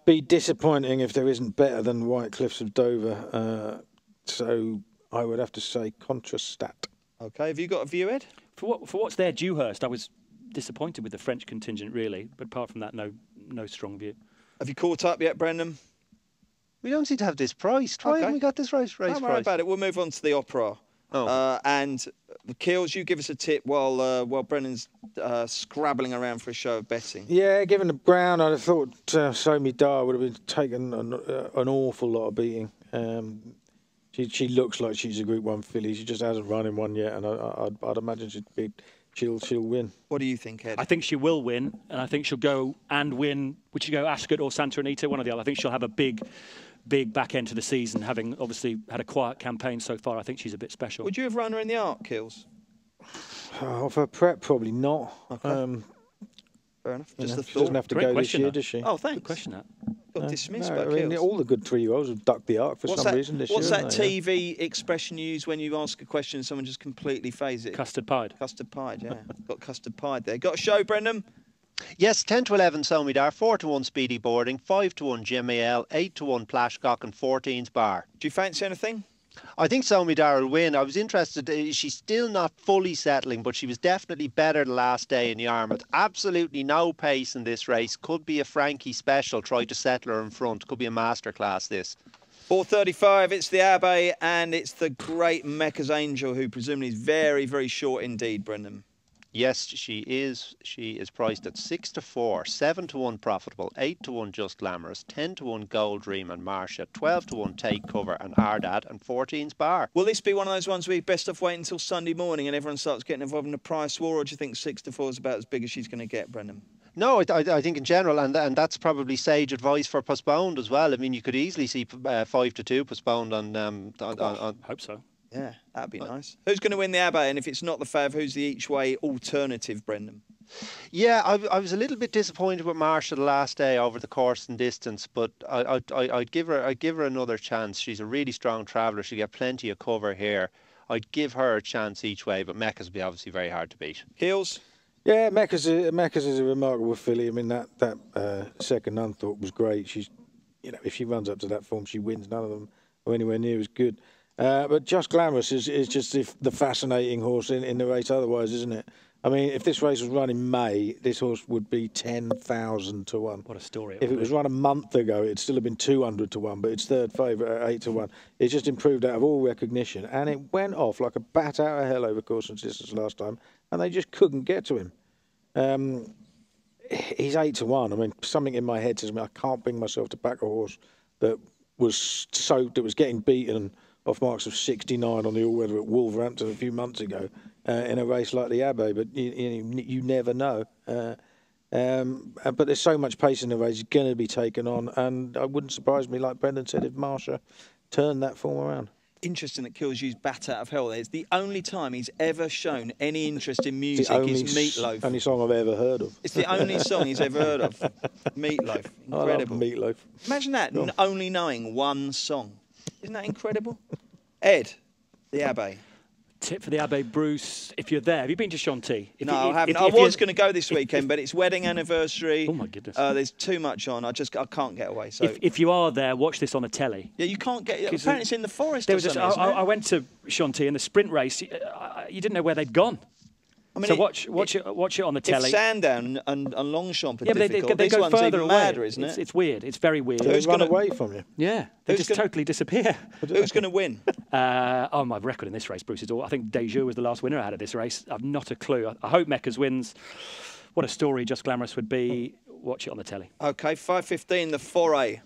S5: Be disappointing if there isn't better than White Cliffs of Dover. So I would have to say Contrastat.
S2: Okay, have you got a view, Ed?
S3: For what's there, Dewhurst, I was disappointed with the French contingent, really. But apart from that, no strong view.
S2: Have you caught up yet, Brendan?
S4: We don't seem to have this price. Why haven't we got this race price?
S2: Don't worry about it. We'll move on to the Opera. And Keels, you give us a tip while Brennan's scrabbling around for a show of betting.
S5: Yeah, given the ground, I'd have thought Somi Dar would have been taken an awful lot of beating. She looks like she's a Group 1 filly. She just hasn't run in one yet, and I'd imagine she'll win.
S2: What do you think, Ed?
S3: I think she will win, and I think she'll go and win. Would she go Ascot or Santa Anita? One or the other. I think she'll have a big back end to the season, having obviously had a quiet campaign so far. I think she's a bit special.
S2: Would you have run her in the Arc, Kills?
S5: Of her prep, probably not.
S2: Okay. Fair enough. Just a
S5: she
S2: thought.
S5: doesn't have to
S3: Great
S5: go
S3: question,
S5: this year,
S3: that.
S5: does she?
S2: Oh, thanks.
S3: Good question, that.
S2: Got dismissed
S5: No,
S2: by
S5: I mean,
S2: Kills.
S5: all the good 3-year-olds have ducked the Arc for some reason this
S2: What's
S5: year.
S2: that TV expression you use when you ask a question and someone just completely phases it?
S3: Custard pied.
S2: Custard pied, yeah. Got custard pied there. Got a show, Brendan?
S4: Yes, 10 to 11 Somidar, 4 to 1 Speedy Boarding, 5 to 1 Jimmy L, 8 to 1 Plashcock, and 14's Bar.
S2: Do you fancy anything?
S4: I think So Midar will win. I was interested. She's still not fully settling, but she was definitely better the last day in the Yarmouth. Absolutely no pace in this race. Could be a Frankie special. Try to settle her in front. Could be a masterclass, this.
S2: 4:35, it's the Abbey, and it's the great Mecca's Angel, who presumably is very, very short indeed, Brendan.
S4: Yes, she is. She is priced at 6-4, 7-1 Profitable, 8-1 Just Glamorous, 10-1 Gold Dream and Marcia, 12-1 Take Cover and Ardad, and 14's Bar.
S2: Will this be one of those ones where you best off waiting until Sunday morning and everyone starts getting involved in the price war, or do you think 6-4 is about as big as she's going to get, Brendan?
S4: No, I think in general, and that's probably sage advice for postponed as well. I mean, you could easily see 5-2 postponed on
S3: Hope so.
S2: Yeah, that'd be nice. Who's going to win the Abbey? And if it's not the Fav, who's the each-way alternative, Brendan?
S4: Yeah, I was a little bit disappointed with Marcia the last day over the course and distance, but I'd give her another chance. She's a really strong traveller. She'll get plenty of cover here. I'd give her a chance each way, but Mecca's will be obviously very hard to beat.
S2: Heels?
S5: Yeah, Mecca's is a remarkable filly. I mean, that second Unthought was great. She's, if she runs up to that form, she wins. None of them are anywhere near as good. But Just Glamorous is just the fascinating horse in the race otherwise, isn't it? I mean, if this race was run in May, this horse would be 10,000 to 1.
S3: What a story.
S5: If it was run a month ago, it'd still have been 200 to 1, but it's third favourite at 8 to 1. It's just improved out of all recognition, and it went off like a bat out of hell over course and distance last time, and they just couldn't get to him. He's 8 to 1. I mean, something in my head tells me I can't bring myself to back a horse that was getting beaten off marks of 69 on the all-weather at Wolverhampton a few months ago in a race like the Abbey, but you never know. But there's so much pace in the race, it's going to be taken on, and it wouldn't surprise me, like Brendan said, if Marcia turned that form around.
S2: Interesting that Kills used Bat Out of Hell. It's the only time he's ever shown any interest in music is Meatloaf.
S5: Only song I've ever heard of.
S2: It's the only song he's ever heard of. Meatloaf. Incredible.
S5: I love Meatloaf.
S2: Imagine that, only knowing one song. Isn't that incredible? Ed, the Abbey.
S3: Tip for the Abbey, Bruce, if you're there. Have you been to Chantilly?
S2: No, I haven't. I was going to go this weekend, but it's wedding anniversary.
S3: Oh, my goodness.
S2: There's too much on. I can't get away. So
S3: if you are there, watch this on a telly.
S2: Yeah, you can't get... Apparently it's in the forest
S3: or something, I went to Chantilly in the sprint race. You didn't know where they'd gone. I mean, so watch it on the telly.
S2: If Sandown and Longchamp are
S3: difficult,
S2: they
S3: this
S2: go
S3: one's
S2: further
S3: even
S2: away.
S3: Madder,
S2: isn't it?
S3: It's weird. It's very weird.
S5: Who's going to run away from you?
S3: Yeah, they just totally disappear.
S2: Who's going to win?
S3: My record in this race, Bruce, is all. I think Dejoux was the last winner out of this race. I've not a clue. I hope Mecca's wins. What a story Just Glamorous would be. Watch it on the telly.
S2: Okay, 5:15, the Foray.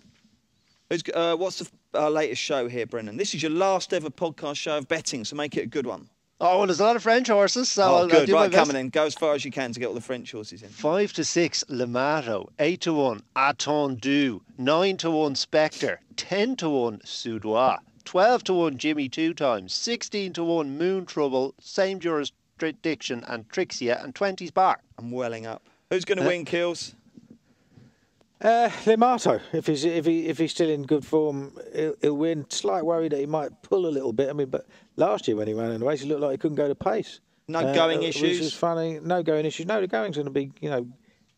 S2: What's the latest show here, Brendan? This is your last ever podcast show of betting, so make it a good one.
S4: Oh, well, there's a lot of French horses, so I'll
S2: good.
S4: do my best.
S2: Coming in. Go as far as you can to get all the French horses in.
S4: 5-6, Lemato. 8-1, Attendu. 9-1, Spectre. 10-1, Soudois. 12-1, Jimmy 2 times. 16-1, Moon Trouble. Same jurisdiction and Trixia, and 20's Bar.
S2: I'm welling up. Who's going to win, Kills?
S5: Lemato. If he's still in good form, he'll win. Slight worry that he might pull a little bit. I mean, but last year when he ran in the race, he looked like he couldn't go to pace.
S2: No going issues.
S5: Which is funny. No going issues. No, the going's going to be,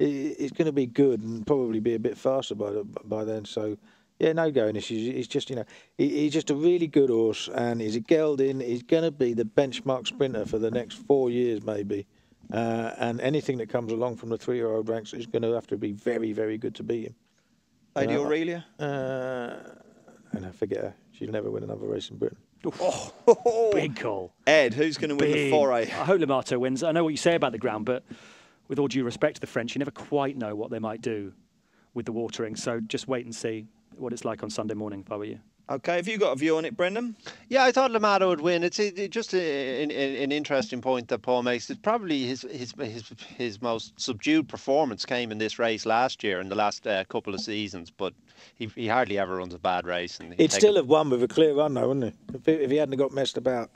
S5: it's going to be good and probably be a bit faster by then. So, yeah, no going issues. He's just, he's just a really good horse, and he's a gelding. He's going to be the benchmark sprinter for the next 4 years, maybe. And anything that comes along from the 3-year-old ranks is going to have to be very, very good to beat him.
S2: Lady Aurelia?
S5: And I forget her. She'll never win another race in Britain.
S3: Big call.
S2: Ed, who's going to win the Foray?
S3: I hope Lemato wins. I know what you say about the ground, but with all due respect to the French, you never quite know what they might do with the watering. So just wait and see what it's like on Sunday morning if I were you.
S2: Okay, have you got a view on it, Brendan?
S4: Yeah, I thought Lemato would win. It's just an interesting point that Paul makes. It's probably his most subdued performance came in this race last year, in the last couple of seasons, but he hardly ever runs a bad race. And
S5: he'd still have won with a clear run, though, wouldn't he? If he hadn't got messed about.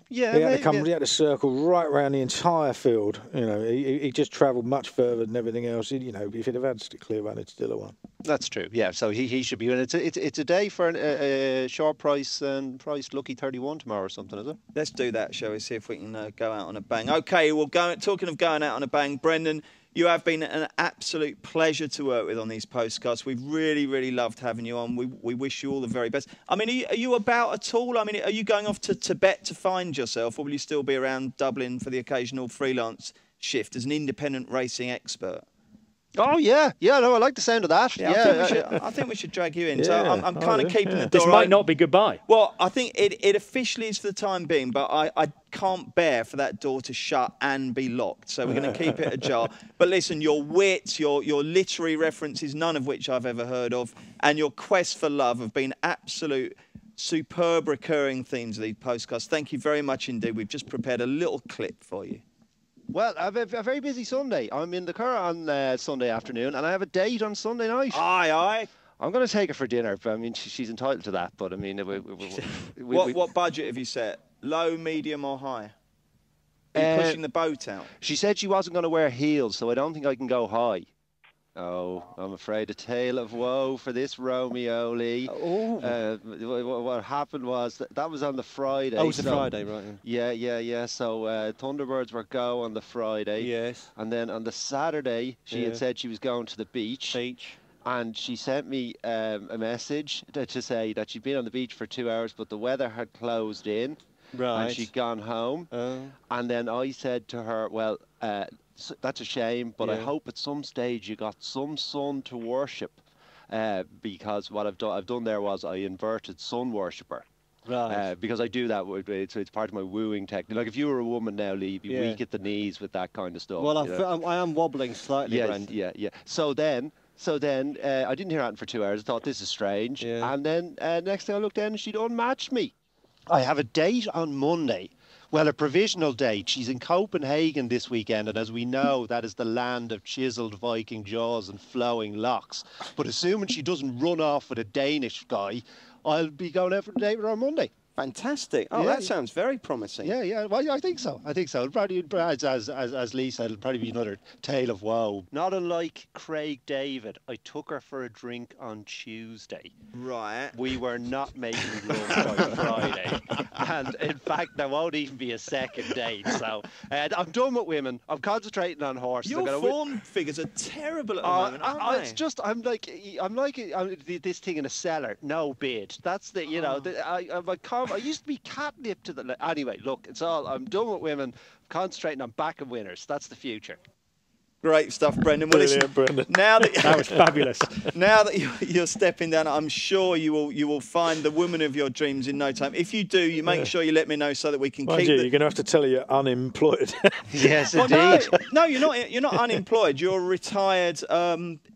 S4: Yeah,
S5: he had to circle right round the entire field. He just travelled much further than everything else. If he'd have had a clear run, he'd still have won.
S4: That's true. Yeah, so he should be winning. It's a day for a short price and priced lucky 31 tomorrow or something, is it?
S2: Let's do that, shall we? See if we can go out on a bang. Okay, well, talking of going out on a bang, Brendan, You have been an absolute pleasure to work with on these postcards. We've really, really loved having you on. We wish you all the very best. I mean, are you about at all? I mean, are you going off to Tibet to find yourself, or will you still be around Dublin for the occasional freelance shift as an independent racing expert?
S4: Oh yeah, no, I like the sound of that.
S2: Yeah, I think we should drag you in. So I'm kind of keeping the door.
S3: This might not be goodbye.
S2: Well, I think it officially is for the time being, but I can't bear for that door to shut and be locked. So we're going to keep it ajar. But listen, your wit, your literary references, none of which I've ever heard of, and your quest for love have been absolute superb recurring themes of these podcasts. Thank you very much indeed. We've just prepared a little clip for you.
S4: Well, I have a very busy Sunday. I'm in the car on Sunday afternoon, and I have a date on Sunday night.
S2: Aye.
S4: I'm going to take her for dinner. But I mean, she's entitled to that. But I mean,
S2: what budget have you set? Low, medium, or high? Are you pushing the boat out?
S4: She said she wasn't going to wear heels, so I don't think I can go high. Oh, I'm afraid a tale of woe for this Romeo Lee. What happened was that was on the Friday.
S8: Oh, it was the Friday, right?
S4: Yeah. So Thunderbirds were go on the Friday.
S8: Yes.
S4: And then on the Saturday, she had said she was going to the beach. And she sent me a message to say that she'd been on the beach for 2 hours, but the weather had closed in.
S8: Right.
S4: And she'd gone home. And then I said to her, well, that's a shame, but I hope at some stage you got some sun to worship, because what I've done there was I inverted sun worshipper.
S8: Right.
S4: Because I do that, it's part of my wooing technique. Like if you were a woman now, Lee, you'd be weak at the knees with that kind of stuff.
S8: Well, I am wobbling slightly, Brent.
S4: Yeah. So then I didn't hear anything for 2 hours. I thought, this is strange. Yeah. And then next thing I looked in, she'd unmatched me. I have a date on Monday. Well, a provisional date. She's in Copenhagen this weekend, and as we know, that is the land of chiselled Viking jaws and flowing locks. But assuming she doesn't run off with a Danish guy, I'll be going out for a date with her on Monday.
S2: Fantastic. Oh, that sounds very promising.
S4: Yeah. Well, I think so. It'll probably, as Lee said, it'll probably be another tale of woe. Not unlike Craig David, I took her for a drink on Tuesday.
S2: Right.
S4: We were not making love by Friday. And in fact, there won't even be a second date. So I'm done with women. I'm concentrating on horses.
S2: Your form figures are terrible at the moment, aren't they?
S4: It's just, I'm like this thing in a cellar. No bid. That's the, I used to be catnip to the... Anyway, look, it's all... I'm done with women. I'm concentrating on backing winners. That's the future.
S2: Great stuff, Brendan. Well, listen,
S5: Brendan.
S2: Now that
S3: That was fabulous.
S2: Now that you're stepping down, I'm sure you will find the woman of your dreams in no time. If you do, you make sure you let me know so that we can
S5: Mind
S2: keep...
S5: you're going to have to tell her you're unemployed.
S4: Yes,
S2: Well,
S4: indeed.
S2: no, you're not. You're not unemployed. You're a retired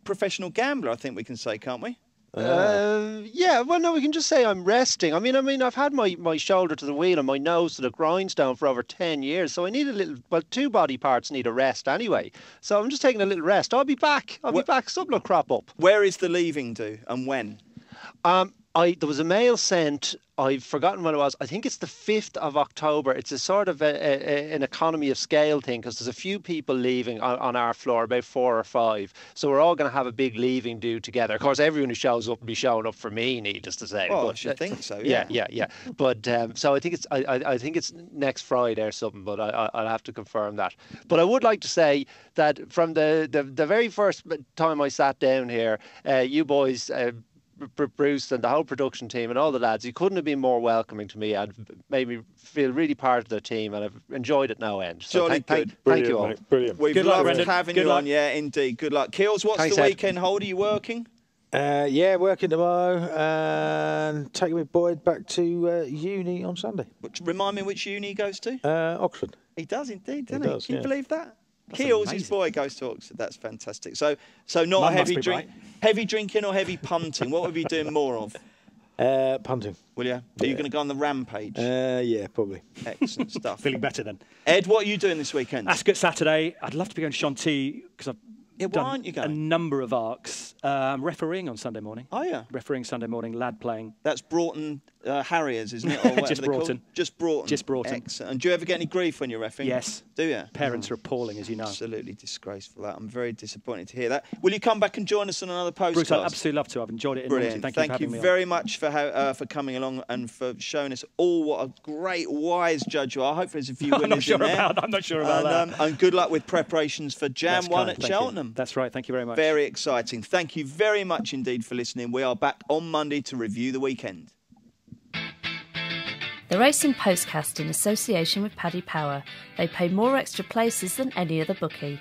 S2: professional gambler, I think we can say, can't we?
S4: Yeah, well, no, we can just say I'm resting. I mean, I've had my shoulder to the wheel and my nose to the grindstone for over 10 years, so I need a little, well, 2 body parts need a rest anyway. So I'm just taking a little rest. I'll be back. I'll be back. Something will crop up.
S2: Where is the leaving due and when?
S4: There was a mail sent. I've forgotten when it was. I think it's the 5th of October. It's a sort of an economy of scale thing because there's a few people leaving on our floor, about 4 or 5. So we're all going to have a big leaving do together. Of course, everyone who shows up will be showing up for me, needless to say.
S2: Well,
S4: but,
S2: I should think so. Yeah.
S4: Yeah. But so I think it's next Friday or something. But I'll have to confirm that. But I would like to say that from the very first time I sat down here, you boys. Bruce and the whole production team and all the lads, you couldn't have been more welcoming to me and made me feel really part of the team, and I've enjoyed it no end. So
S2: Jolly good.
S4: Thank you all.
S5: Mate, brilliant.
S2: We've
S3: Good luck,
S2: loved
S3: Brendan.
S2: having
S3: Good
S2: you
S3: luck.
S2: on. Yeah, indeed. Good luck. Keels, what's
S4: Thanks,
S2: the
S4: Ed.
S2: weekend hold? Are you working?
S5: Yeah, working tomorrow and taking my boy back to uni on Sunday.
S2: Remind me which uni he goes to?
S5: Oxford.
S2: He does indeed, doesn't
S5: He
S2: he?
S5: does,
S2: Can you
S5: yeah.
S2: believe that? Keels, his boy, goes to Oxford. That's fantastic. So not
S3: Mum
S2: a
S3: must
S2: heavy
S3: be
S2: drink,
S3: right.
S2: heavy drinking or heavy punting. What would you be doing more of?
S5: Punting.
S2: Will you? Are you going to go on the rampage?
S5: Yeah, probably.
S2: Excellent stuff.
S3: Feeling better then.
S2: Ed, what are you doing this weekend?
S3: Ascot Saturday. I'd love to be going to Chantilly because I've
S2: Yeah, why
S3: done
S2: aren't you
S3: a
S2: going?
S3: number of arcs. I'm refereeing on Sunday morning.
S2: Oh, yeah.
S3: Refereeing Sunday morning, lad playing.
S2: That's Broughton Harriers, isn't it? Or whatever
S3: Just
S2: they're called?
S3: Broughton.
S2: Just Broughton.
S3: Just Broughton.
S2: Excellent. And do you ever get any grief when you're reffing?
S3: Yes.
S2: Do you?
S3: Parents are appalling, as you know.
S2: Absolutely disgraceful. That. I'm very disappointed to hear that. Will you come back and join us on another Postcast?
S3: Bruce, I'd absolutely love to. I've enjoyed it enormously.
S2: Brilliant.
S3: Thank you for having me
S2: very much for coming along and for showing us all what a great, wise judge you are. Hopefully there's a few winners in there.
S3: I'm not sure about that.
S2: And good luck with preparations for Jam 1 at
S3: Thank
S2: Cheltenham.
S3: you. That's right. Thank you very much.
S2: Very exciting. Thank you very much indeed for listening. We are back on Monday to review the weekend.
S1: The Racing Postcast in association with Paddy Power. They pay more extra places than any other bookie.